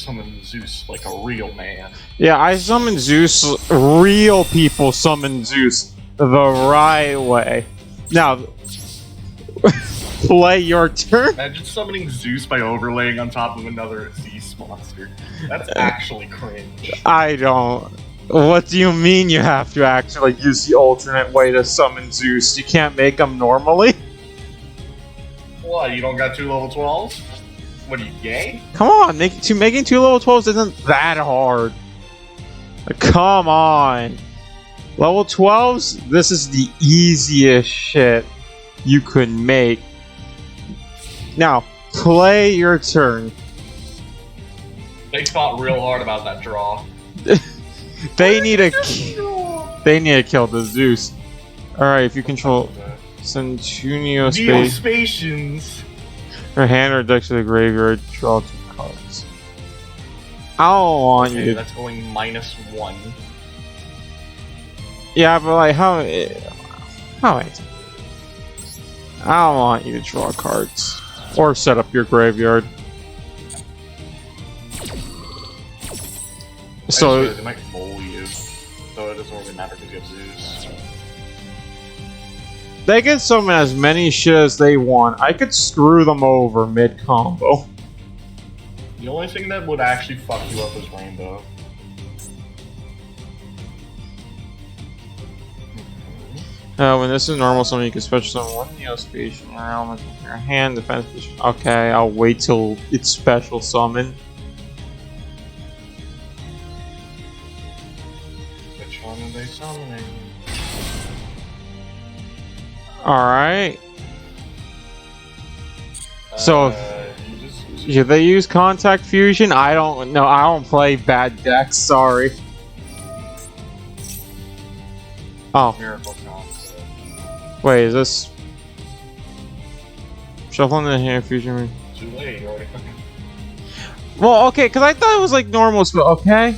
summon Zeus like a real man. Yeah, I summon Zeus. Real people summon Zeus the right way. Now, play your turn. Imagine summoning Zeus by overlaying on top of another Zeus monster. That's actually cringe. I don't. What do you mean you have to actually use the alternate way to summon Zeus? You can't make them normally? What, you don't got 2 level 12s? What are you, gay? Come on, making 2 level 12s isn't that hard. Come on. Level 12s, this is the easiest shit you could make. Now, play your turn. They thought real hard about that draw. They need to kill the Zeus. Alright, if you control send 2 Neospatians. Her hand or deck to the graveyard, draw 2 cards. I don't want you to. That's going -1. Yeah, but like how? I don't want you to draw cards or set up your graveyard. So they might mole you, so it doesn't really matter because you have Zeus. they can summon as many shit as they want. I could screw them over mid combo. The only thing that would actually fuck you up is Rainbow. When this is normal summon, you can special summon 1 Neospatial element in your hand, defense position. Okay, I'll wait till it's special summon. Which one are they summoning? Alright. So, you should they use Contact Fusion? I don't know. I don't play bad decks, sorry. Oh. Miracle Concept. Wait, is this... Shuffling the hand fusion... Too late, you already fucking... Well, okay, because I thought it was like normal spell, okay?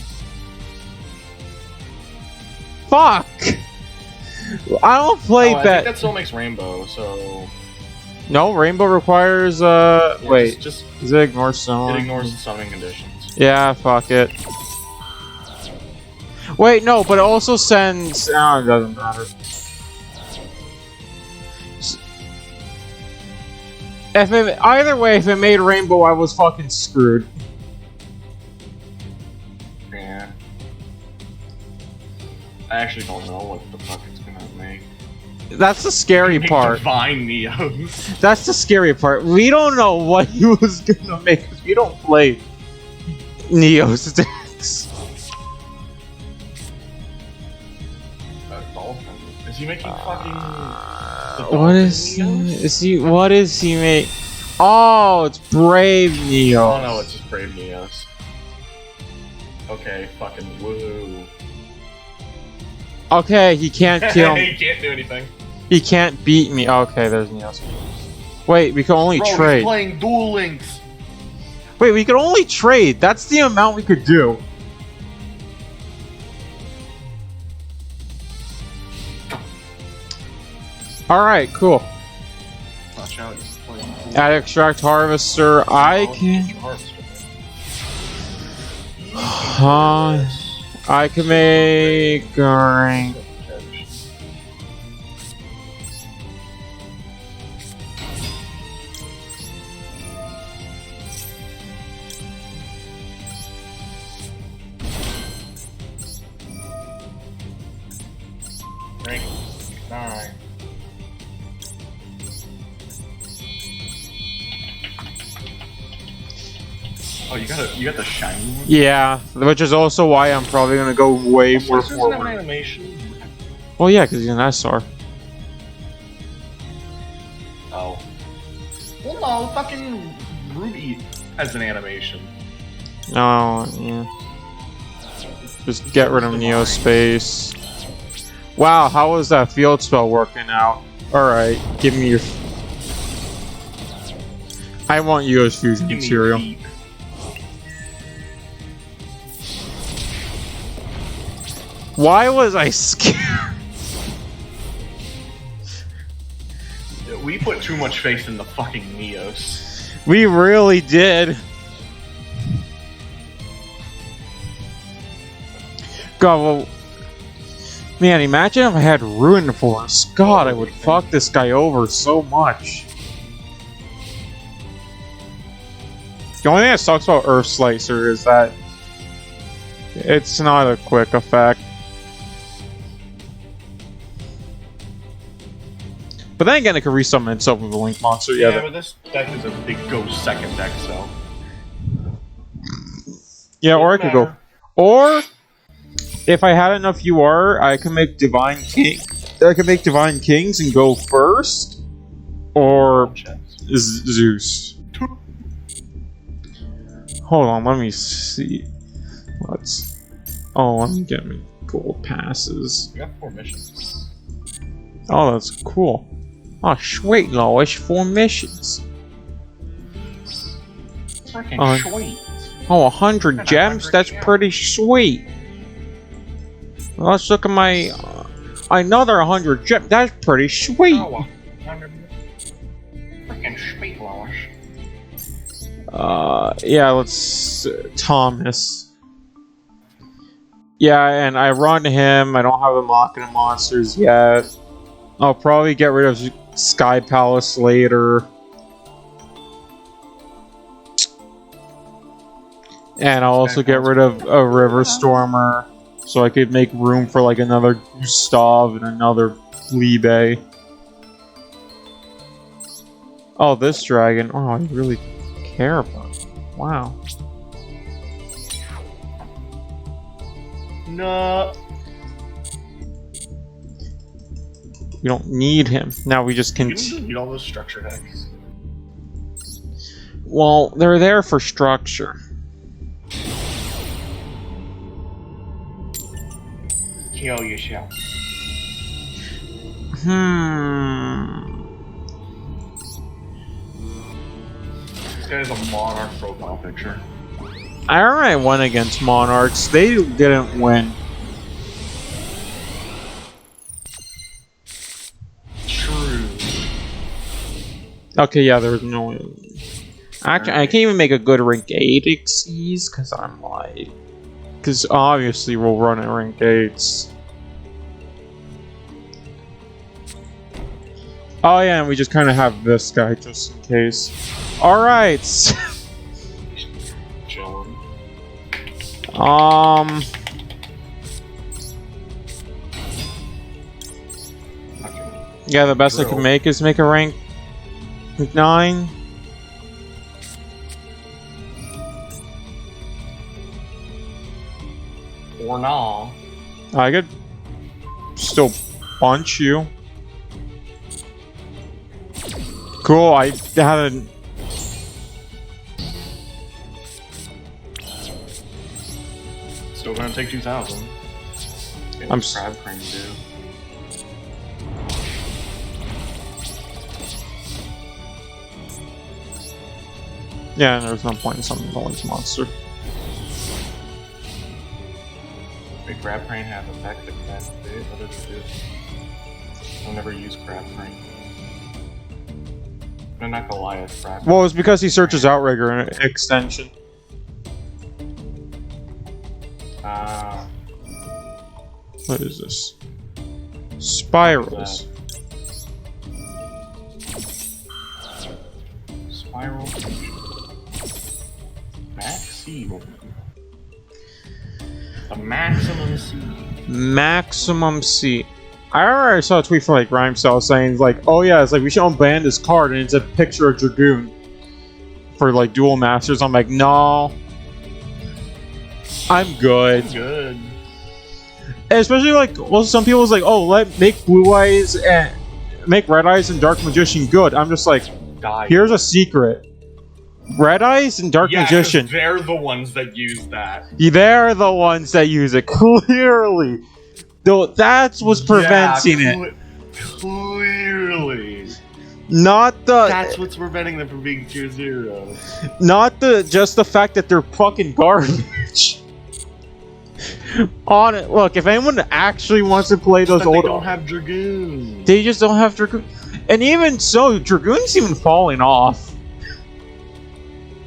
Fuck! I don't play I think that still makes Rainbow, so... No, Rainbow requires, Yeah, wait. Just Does it ignore summon? it ignores the summoning conditions. Yeah, fuck it. Wait, no, but it also sends... Oh, it doesn't matter. Either way, if it made Rainbow, I was fucking screwed. Yeah. I actually don't know what the fuck it's gonna make. That's the scary Make part. Divine Neos. That's the scary part. We don't know what he was gonna make because we don't play Neos decks. Dolphin. Is he making fucking... What is he? What is he make? Oh, it's Brave Neos. Oh no, it's just Brave Neos. Okay, fucking woo. Okay, he can't kill He me. can't do anything. He can't beat me. Okay, there's Neos. Wait, we can only Bro, trade. he's playing Duel Links. Wait, we can only trade. That's the amount we could do. Alright, cool. Watch out, he's playing Duel Add Extract Harvester. I can. I can make a ring. Rank 9. Oh, you got the shiny one? Yeah, which is also why I'm probably gonna go way more Doesn't have an forward. animation. Well, yeah, because he's an SR. Oh. Well, no, fucking Ruby has an animation. No, yeah. Just get rid of Neo Space. Wow, how was that field spell working out? Alright, give me your... I want you as fusion Give me material. heat. Why was I scared? We put too much faith in the fucking Neos. We really did. God, well, man, imagine if I had Ruin Force. God, I would fuck this guy over so much. The only thing that sucks about Earth Slicer is that it's not a quick effect. But then again, it could resummon itself with a Link monster. Yeah, but this deck is a big Ghost second deck, so. Yeah, or I could go. Or if I had enough UR, I could make Divine King. I could make Divine Kings and go first, or Zeus. Hold on, let me see. Oh, let me get me gold passes. You got 4 missions. Oh, that's cool. Oh, sweet, Lois, 4 missions. Freaking sweet. Oh, 100 gems? That's pretty sweet. Let's look at my... another 100 gems. That's pretty sweet. Oh, 100. Freaking sweet, Lois. Yeah, let's... Thomas. Yeah, and I run him. I don't have the Machina monsters yet. I'll probably get rid of Sky Palace later. And I'll also get rid of a River Stormer, so I could make room for like another Gustav and another Liebe. Oh, this dragon. Oh, I really care about it. Wow. No. We don't need him. Now we just You can... don't need all those structure decks. Well, they're there for structure. Kill yourself. This guy has a Monarch profile picture. I already won against Monarchs. They didn't win. True. Okay, yeah, there's no... Actually, I can't even make a good rank 8 Xyz, because I'm like... Because obviously we'll run at rank 8s. Oh yeah, and we just kind of have this guy just in case. Alright! Chillin'. Yeah, the best I can make is make a rank 9. Or nah. I could still punch you. Cool, I haven't... Still gonna take 2,000. I'm Crab Crane do. Yeah, and there's no point in summoning the Lynx monster. Wait, Crab Crane have effect activate? What does it do? I'll never use Crab Crane. I'm not Goliath Crab. Well, it's because he searches Outrigger in an extension. What is this? Spirals. Spiral. Max Seed. The maximum seed. Maximum C. I already saw a tweet from like Rhymestyle saying like, oh yeah, it's like we should unban this card and it's a picture of Dragoon for like Duel Masters. I'm like, no. I'm good. That's good. And especially like, well, some people's like, oh, make Blue Eyes and make Red Eyes and Dark Magician good. I'm just like, Die. here's a secret. Red Eyes and Dark Magician. They're the ones that use that. They're the ones that use it, clearly. Though that's what's preventing it. Clearly. Not the... That's what's preventing them from being tier 0. Not just the fact that they're fucking garbage. On it. Look, if anyone actually wants to play those old... They don't have Dragoon. They just don't have Dragoon. And even so, Dragoon's even falling off.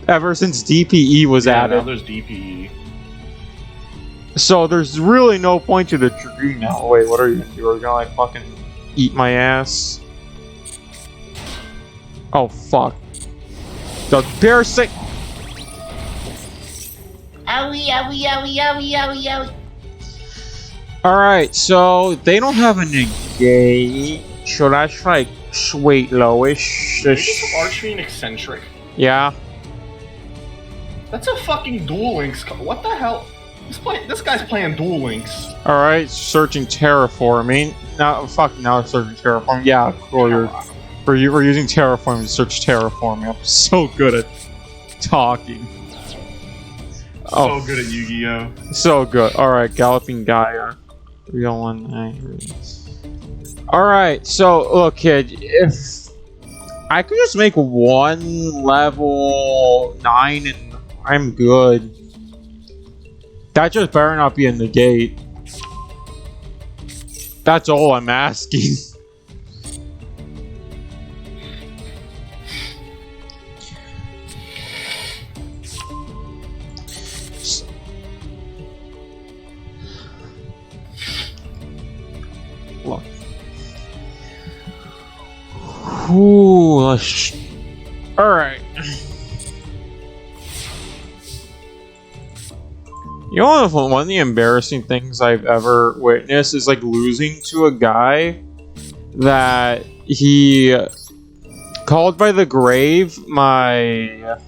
Ever since DPE was Yeah, added. now there's DPE. So there's really no point to the tree now. Wait, what are you gonna do? Are you gonna like fucking eat my ass? Oh fuck. The bear sick. Owie, owie, owie, owie, owie, owie. Alright, so they don't have a negate. Should I try wait lowish? Maybe some archery and eccentric. Yeah. That's a fucking Duel Links. What the hell? This guy's playing Duel Links. Alright, searching terraforming. Now fuck now searching terraforming. Yeah, cool. We're using terraforming to search terraforming. I'm so good at talking. So good at Yu-Gi-Oh! So good. Alright, Galloping Gaia. 301. Alright, so look kid, if I could just make one level 9 and I'm good. That just better not be a negate. That's all I'm asking. Look. Ooh, alright. You know, one of the embarrassing things I've ever witnessed is like losing to a guy that he called by the grave my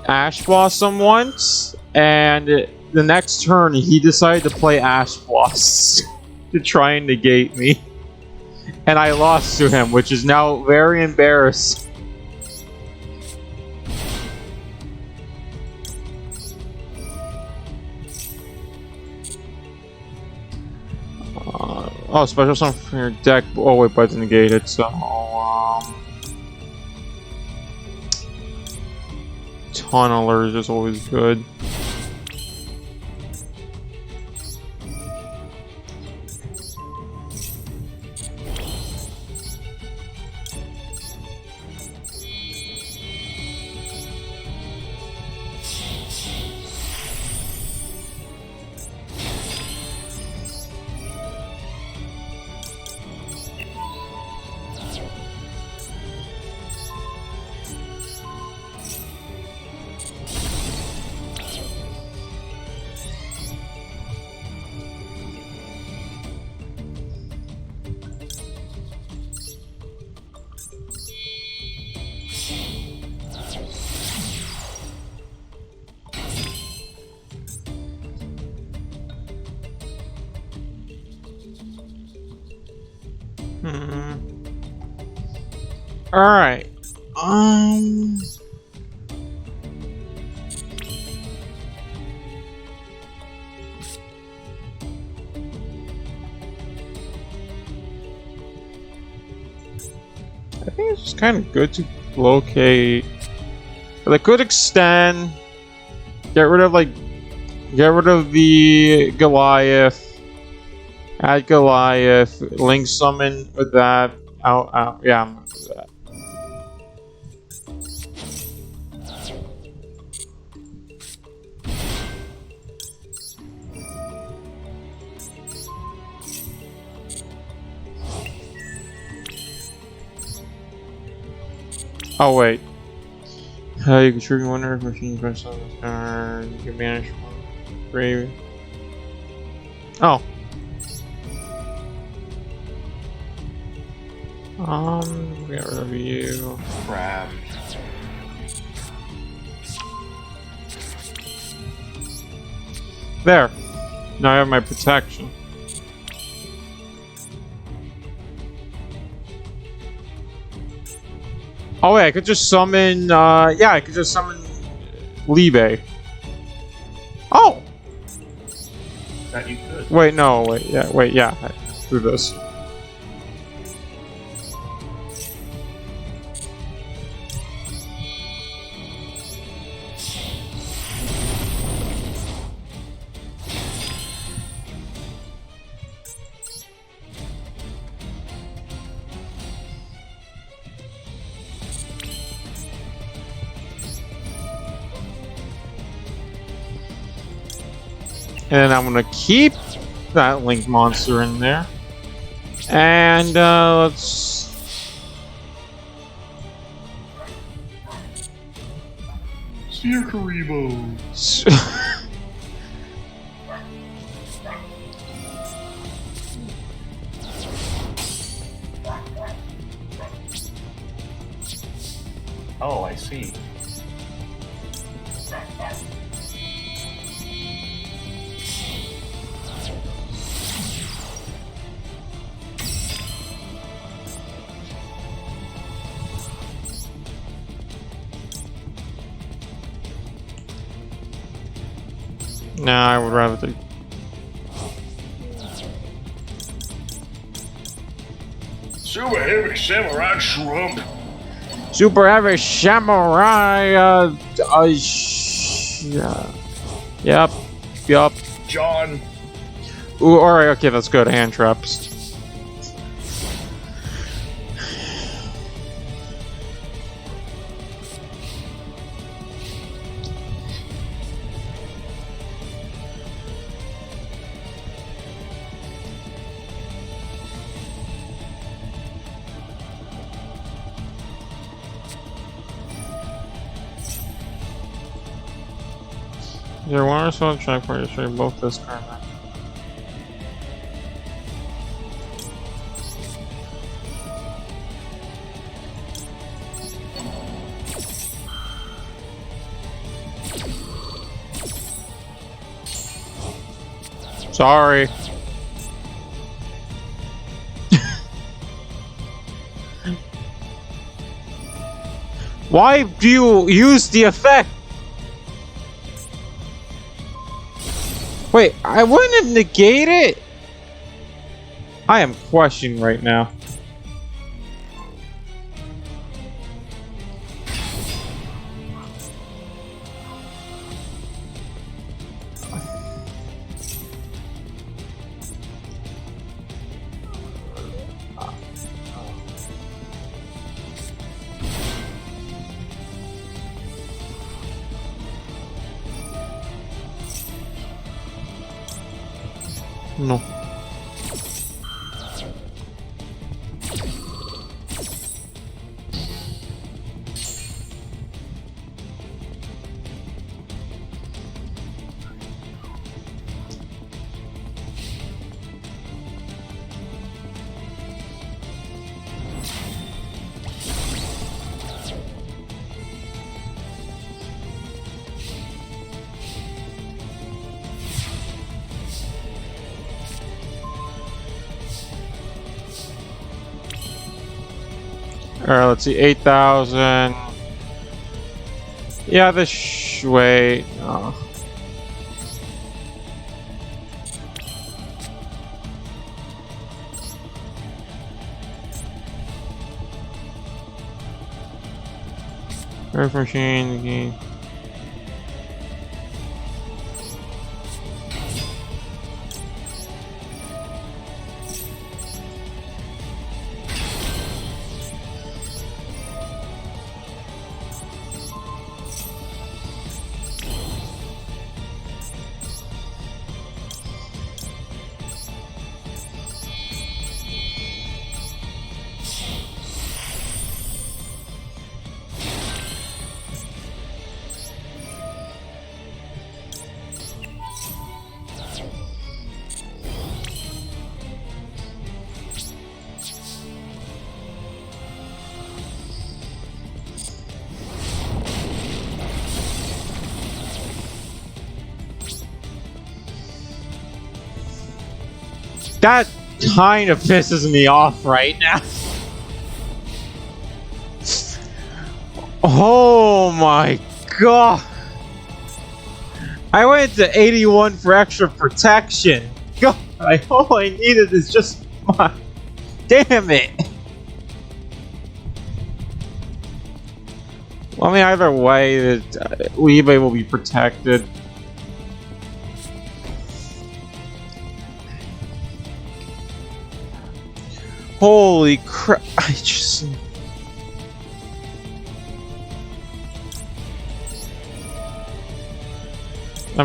Ash Blossom once, and the next turn he decided to play Ash Blossom to try and negate me. And I lost to him, which is now very embarrassing. Oh, special summon from your deck. Oh wait, but it's negated, so Tunnelers is always good. Alright. I think it's just kind of good to locate. They could extend. Get rid of the Goliath. Add Goliath. Link summon with that. Out. Yeah, I'm gonna do that. Oh wait. You can trigger one earth machine press on this turn. You can banish one. Brave. Oh. Get rid of you. Crap. There. Now I have my protection. Oh wait, I could just summon, yeah, I could just summon Libe. Oh! That you could. Wait, no, wait, yeah, do this. And I'm gonna keep that Link monster in there. And let's... See your Karibo. Oh, I see. Nah, I would rather take... Super heavy samurai shrimp. Super heavy samurai, yep. John. Ooh, alright, okay, let's go to hand traps. There water soil check for you both this card. Sorry. Why do you use the effect? Wait, I wouldn't have negated it? I am questioning right now. No. Alright, let's see, 8,000. Yeah, wait. Oh. Earth machine, game. That kind of pisses me off right now. Oh my god. I went to 81 for extra protection. God, all I needed is just my... Damn it. Well, I mean, either way, Weebay will be protected. Holy crap, I'm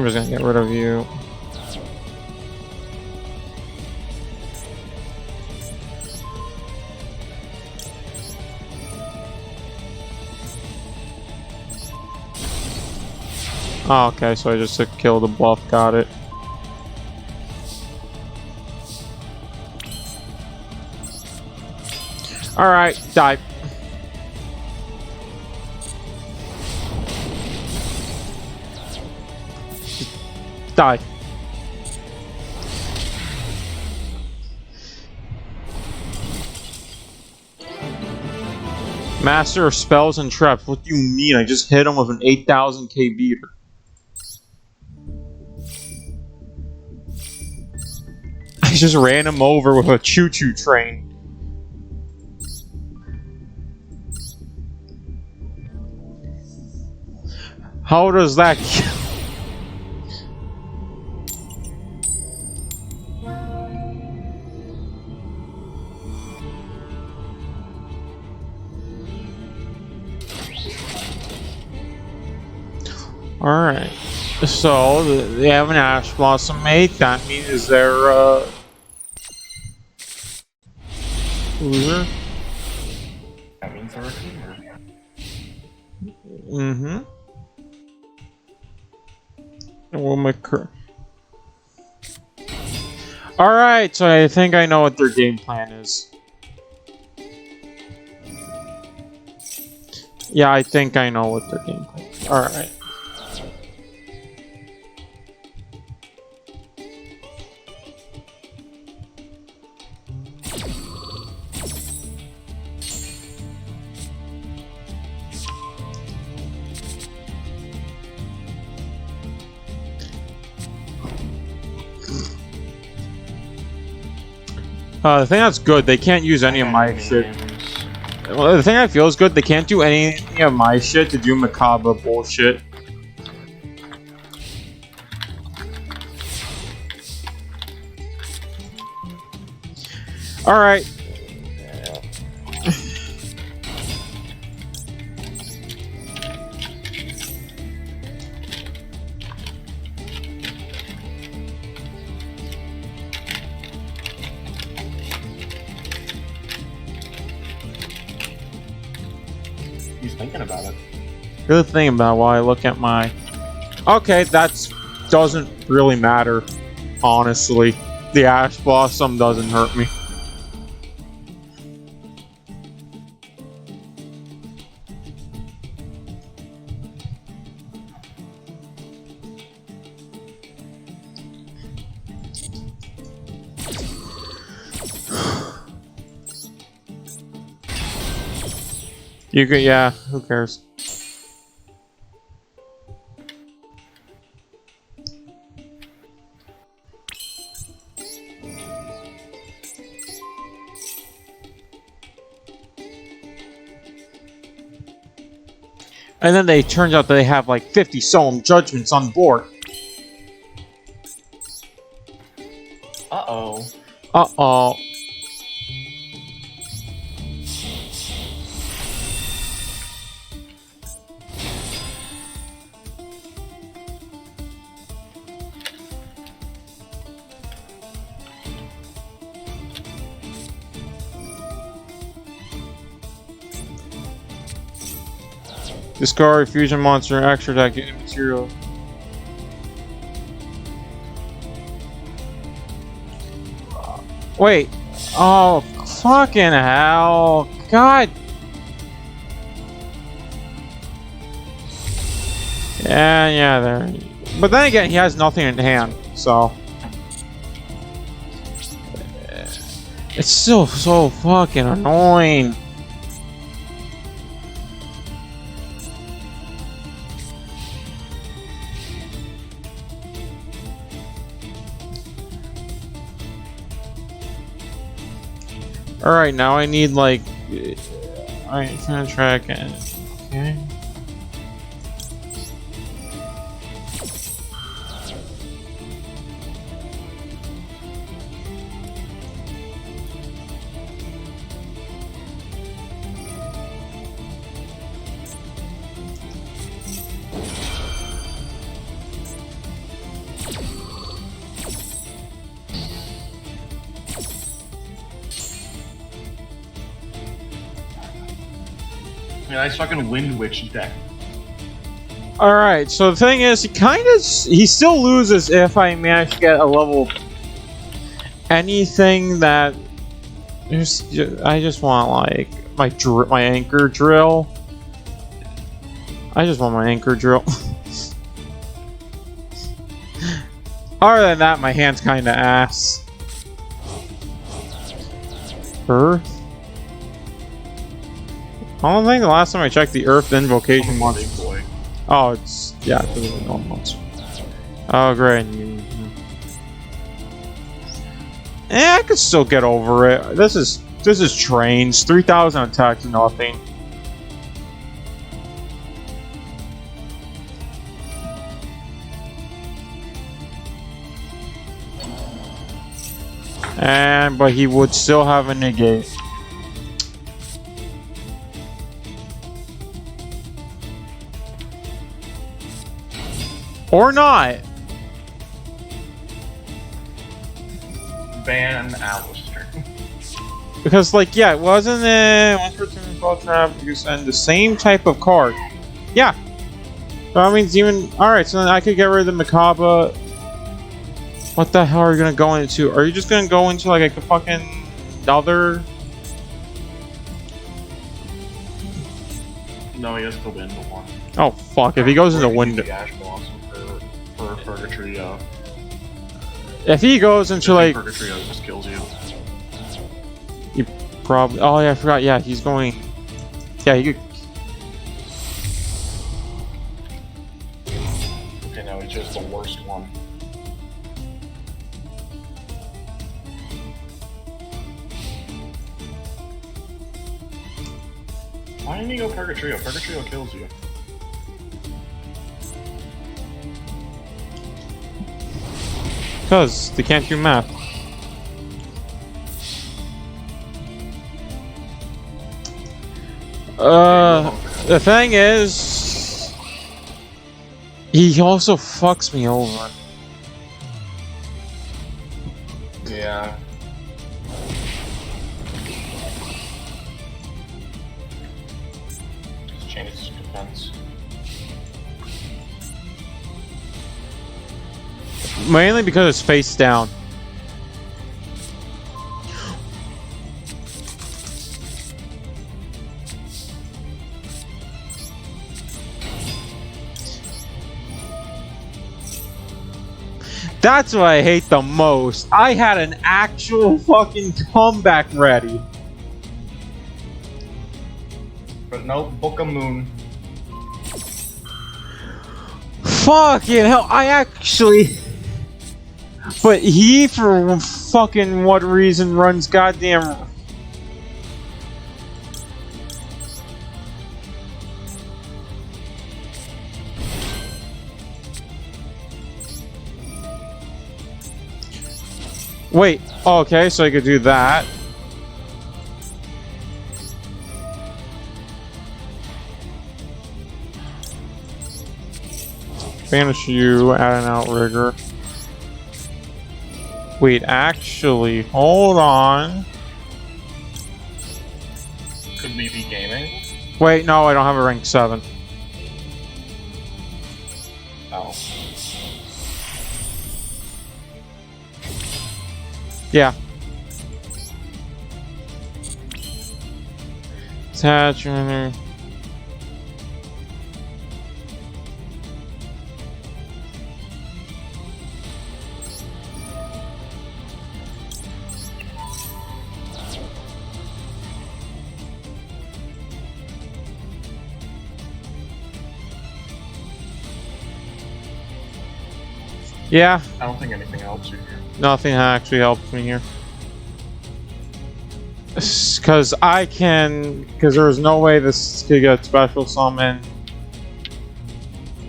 just gonna get rid of you. Oh, okay, so I just took kill the bluff, got it. Alright, die. Die. Master of spells and traps. What do you mean? I just hit him with an 8,000k beater. I just ran him over with a choo-choo train. How does that kill? Alright. So, they have an Ash Blossom mate. That means they're, loser? That means they're a cleaner. Mm-hmm. Well, my Alright, so I think I know what their game plan is. Yeah, I think I know what their game plan is. Alright. The thing that's good, they can't use any of my shit. Well, the thing I feel is good, they can't do any of my shit to do macabre bullshit. Alright. He's thinking about it. Good thing about why I look at my... Okay, that doesn't really matter, honestly. The Ash Blossom doesn't hurt me. You could, yeah, who cares? And then they turns out that they have like 50 solemn judgments on board. Uh-oh. Uh-oh. Discard fusion monster, extra attack, unit material. Wait. Oh, fucking hell. God. Yeah, there. But then again, he has nothing in hand, so. It's still so fucking annoying. Alright, now I need like... Alright, contract and... Okay. Yeah, nice fucking Wind Witch deck. Alright, so the thing is, he still loses if I manage to get a level. Anything that. I just want, like, my anchor drill. I just want my anchor drill. Other than that, my hand's kinda ass. Earth? I don't think the last time I checked the Earth invocation Big once. boy. Oh, it's. Yeah, it doesn't know once. Oh, great. I could still get over it. This is trains. 3,000 attack, nothing. But he would still have a negate. Or not. Ban Alistair. Because, like, yeah, wasn't it once per turn fall trap, you send the same type of card. Yeah. So that means even. Alright, so then I could get rid of the Makaba. What the hell are you gonna go into? Are you just gonna go into, like, a fucking other. No, he has to win the one. Oh, fuck. If he goes into window. The Ash Blossom for Purgatory. If he goes into, I like. think Purgatory just kills you. Probably. Oh, yeah, I forgot. Yeah, he's going. Yeah, he could. Okay, now he chose the worst one. Why didn't he go Purgatrio? Purgatrio kills you. Because they can't do math. The thing is, he also fucks me over. Yeah. Changes defense. Mainly because it's face down. That's what I hate the most. I had an actual fucking comeback ready. But no, Book of Moon. Fucking hell, I actually... But he, for fucking what reason, runs goddamn... Wait, okay, so I could do that. Banish you, add an outrigger. Wait, actually, hold on. Could we be gaming? Wait, no, I don't have a rank 7. Oh. Yeah. Attachment. Yeah, I don't think anything helps you here. nothing actually helps me here. Because there's no way this could get special summon.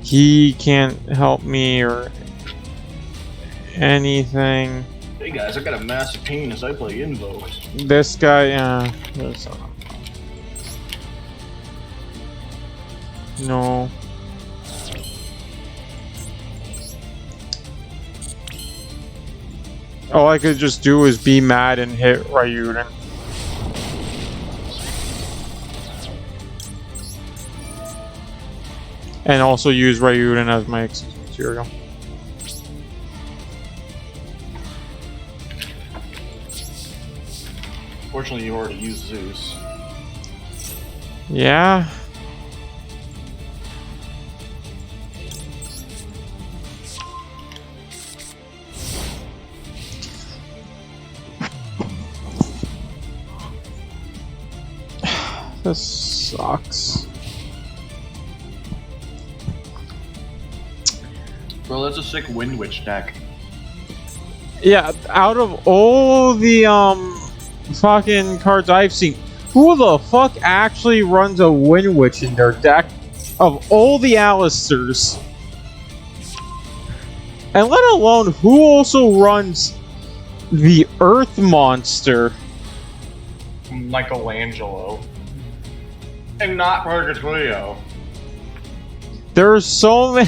He can't help me or anything. Hey guys, I got a massive penis. I play Invokes. This guy, yeah. No. All I could just do is be mad and hit Ryuden. And also use Ryuden as my excess material. Fortunately, you already used Zeus. Yeah. This sucks. Bro, that's a sick Wind Witch deck. Yeah, out of all the fucking cards I've seen, who the fuck actually runs a Wind Witch in their deck? Of all the Alistairs. And let alone who also runs the Earth Monster. Michelangelo. And not Purgatorio. There's so many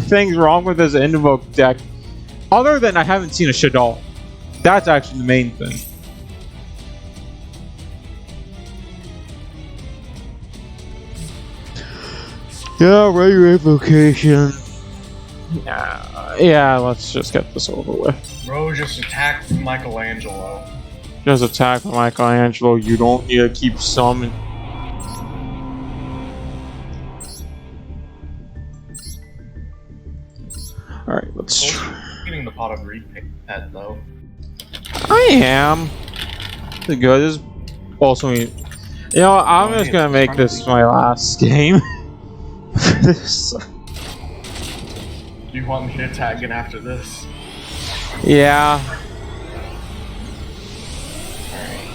things wrong with this Invoke deck. Other than I haven't seen a Shaddoll. That's actually the main thing. Yeah, regular invocation. Yeah, let's just get this over with. Bro, just attack Michelangelo. Just attack Michelangelo. You don't need to keep summoning. Alright, let's try. Getting the pot of repaint pet though. I am. This is good. This is also, you know, I'm just gonna make this my last game. This. Do you want me to attack it after this? Yeah. Alright.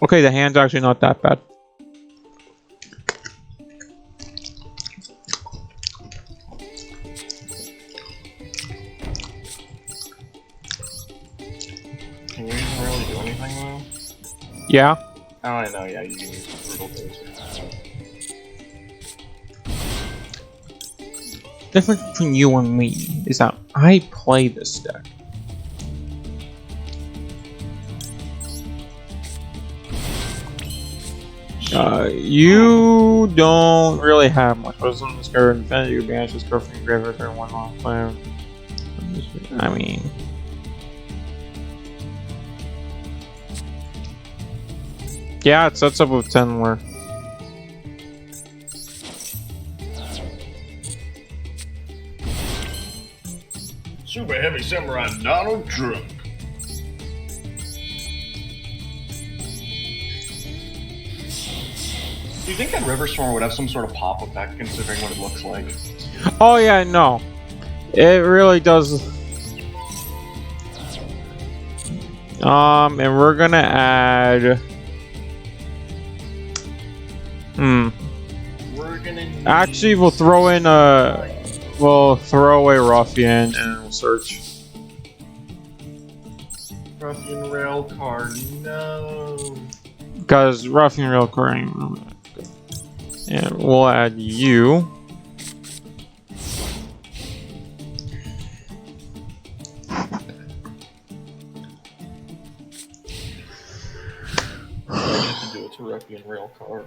Okay, the hand's actually not that bad. Can you even really do anything though? Yeah. Oh, I know, yeah, you can use Brutal Dozer. Difference between you and me is that I play this deck. You don't really have much. What's on this card? Infinity, you banish this card from your graveyard, turn one off player. I mean. Yeah, it sets up with 10 more. Super Heavy Samurai Donald Trump. Do you think that Riverstorm would have some sort of pop effect considering what it looks like? Oh yeah, no. It really does. And we're gonna add. We're gonna need Actually, we'll throw in a. We'll throw away Ruffian and we'll search. Ruffian Rail card, no. Because Ruffian Rail Car ain't really that good. And we'll add you. I have to do it to Ruffian Rail card.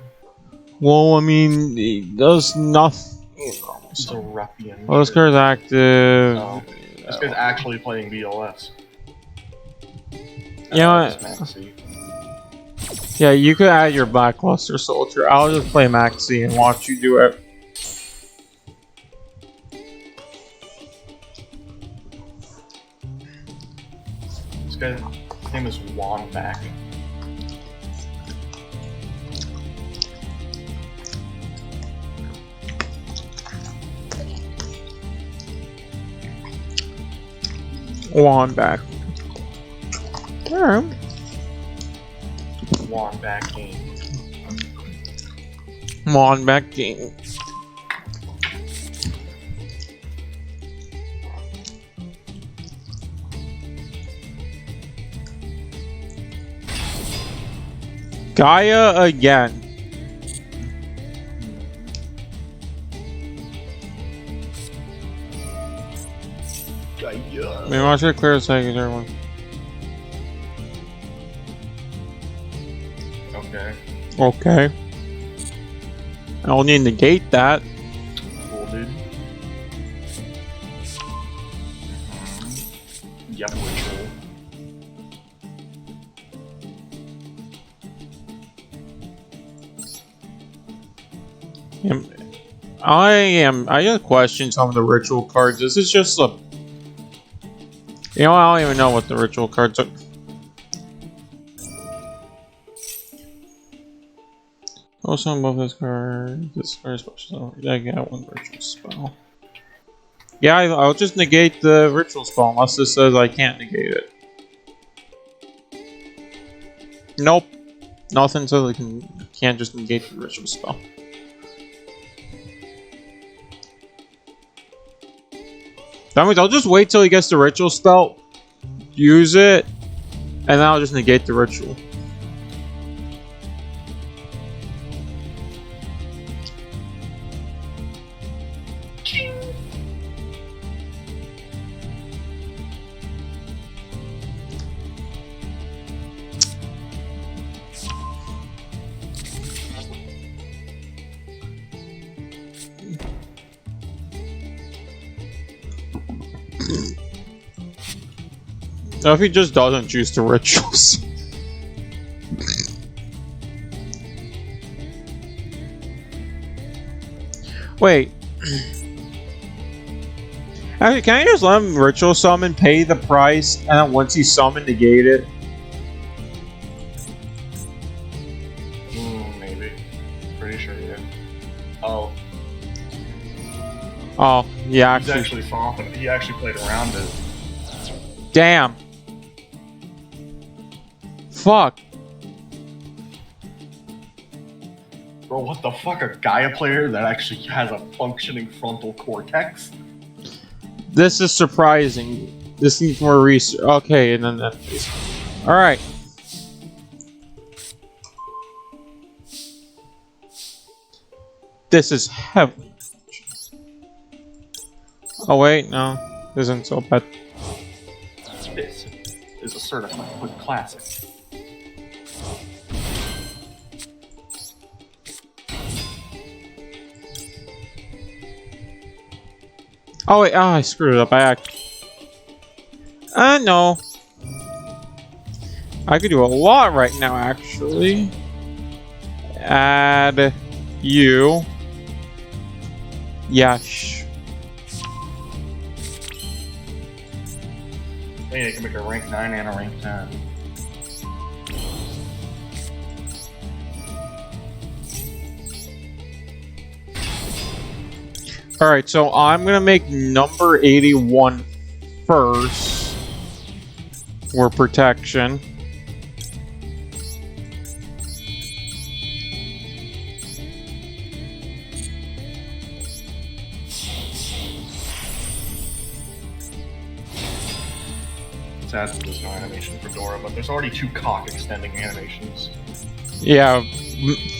Well, I mean, it does nothing. It's a Ruffian. Well, this card's active. Oh, this guy's actually playing BLS. You know what? Maxi. Yeah, you could add your Blackluster Soldier. I'll just play Maxi and watch you do it. This guy's name is Womback. Womback. Alright. Womback game. Womback game. Gaia again. Gaia. Maybe I should clear a second, everyone. Okay. Okay. I'll need to negate that. Cool, dude. Yep, ritual. I just question some of the ritual cards. This is just a... You know, I don't even know what the ritual cards are. Also above this card is special. I got one ritual spell. Yeah, I'll just negate the ritual spell unless this says I can't negate it. Nope. Nothing says I can't just negate the ritual spell. That means I'll just wait till he gets the ritual spell, use it, and then I'll just negate the ritual. Now, if he just doesn't choose the rituals. Wait. Actually, can I just let him ritual summon, pay the price, and then once he's summoned, negate it? Maybe. Pretty sure, yeah. Oh. Oh, yeah, He's actually thought it. He actually played around it. Damn. Fuck. Bro, what the fuck? A Gaia player that actually has a functioning frontal cortex? This is surprising. This needs more research. Okay, and then that. Alright. This is heavily. Oh, wait, no. This isn't so bad. This is a certified quick classic. Oh wait, I screwed it up. No. I could do a lot right now, actually. Add you. Yes. Hey, you can make a rank 9 and a rank 10. Alright, so I'm gonna make number 81 first for protection. Sad that there's no animation for Dora, but there's already 2 cock extending animations. Yeah,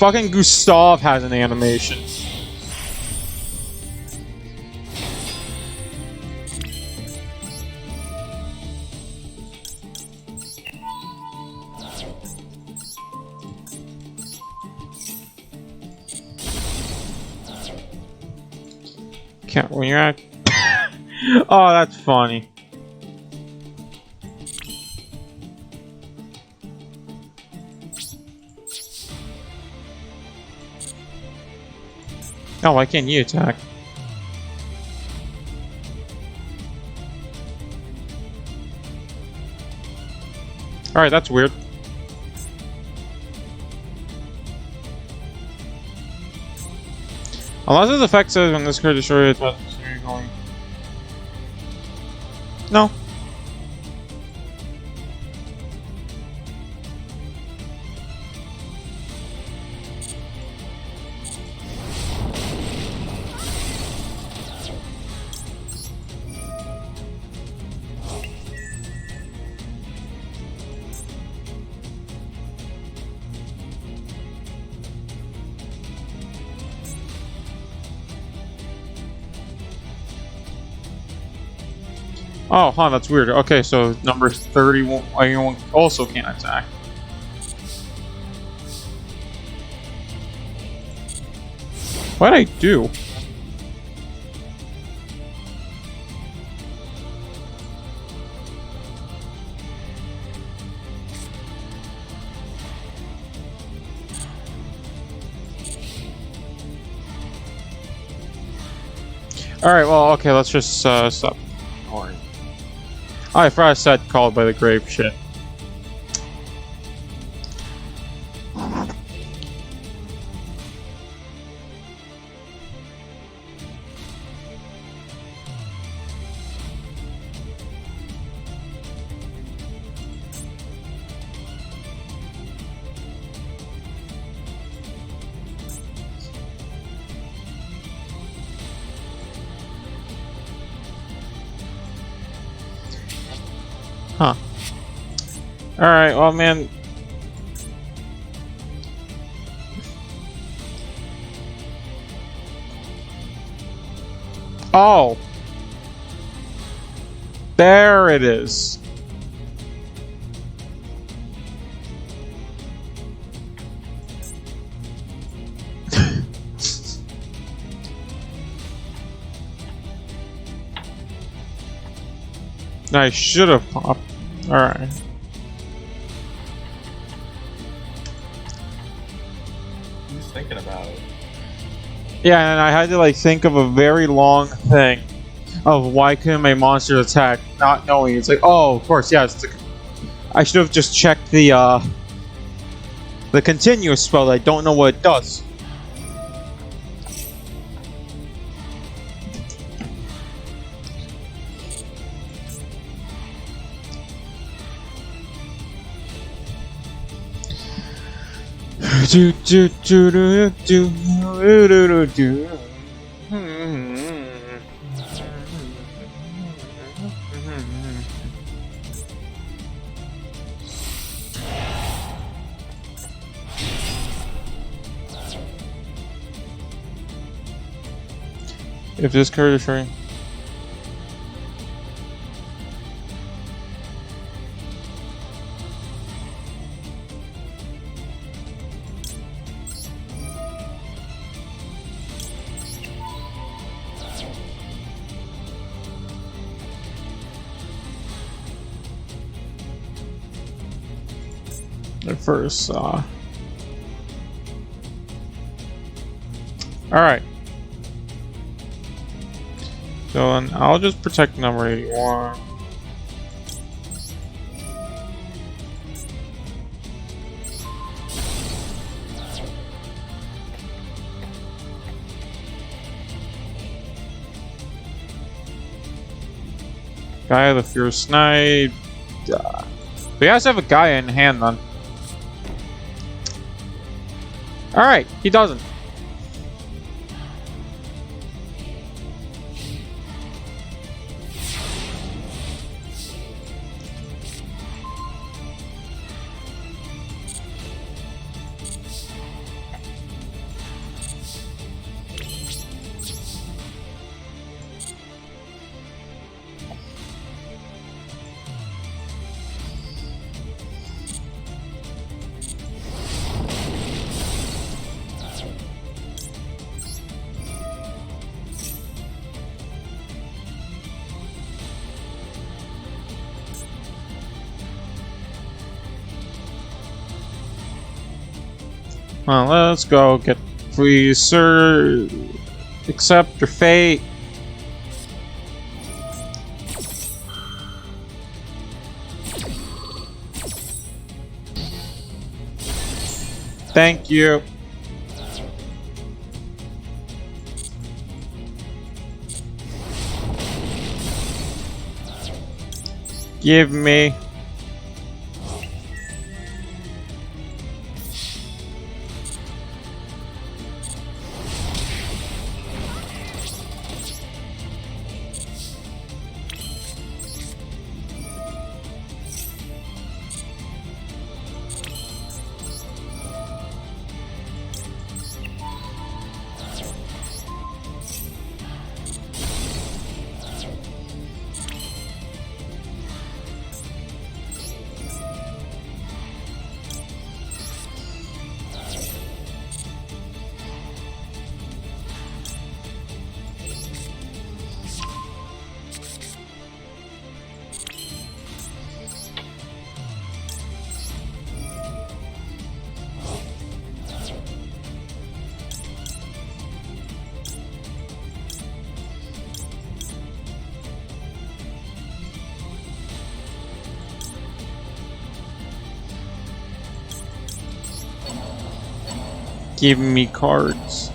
fucking Gustav has an animation. Can't when you're at. Oh, that's funny. Oh, why can't you attack? Alright, that's weird. Unless his effect says when this card destroys it, what's going? No. Oh, huh, that's weird. Okay, so number 31 also can't attack. What'd I do? Alright, well, okay, let's just stop. Or Oh, I forgot I said called by the grave shit. Huh. Alright, well, man. Oh. There it is. I should have popped. Alright. who's thinking about it? Yeah, and I had to like think of a very long thing of why couldn't my monster attack, not knowing. It's like, oh, of course, yeah. I should have just checked the continuous spell that I don't know what it does. Do do do do do do do do. If this card is free. At first, all right. So then I'll just protect number 81. Guy of the Fierce Knight. We guys have a guy in hand then. Alright, he doesn't. Well, let's go get free, sir. Accept your fate. Thank you. Give me. giving me cards.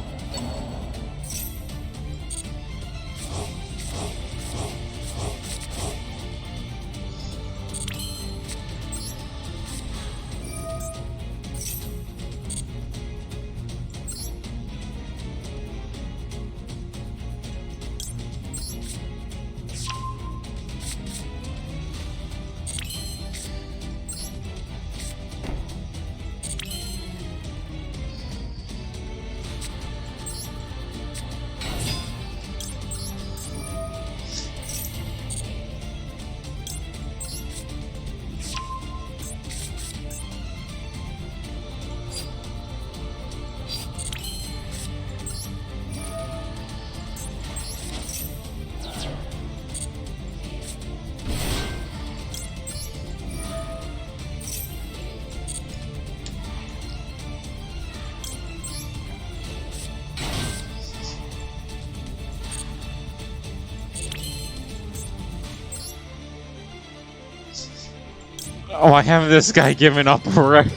Oh, I have this guy giving up already.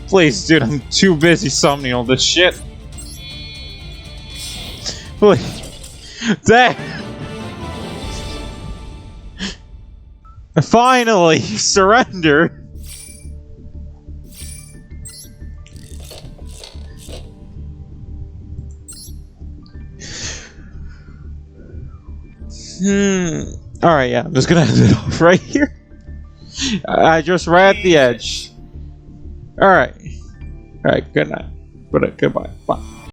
Please, dude, I'm too busy summoning all this shit. Please. Dang. Finally, surrender. Alright, yeah, I'm just gonna end it off right here. I just right at the edge. Alright. Alright, good night. Goodbye. Bye.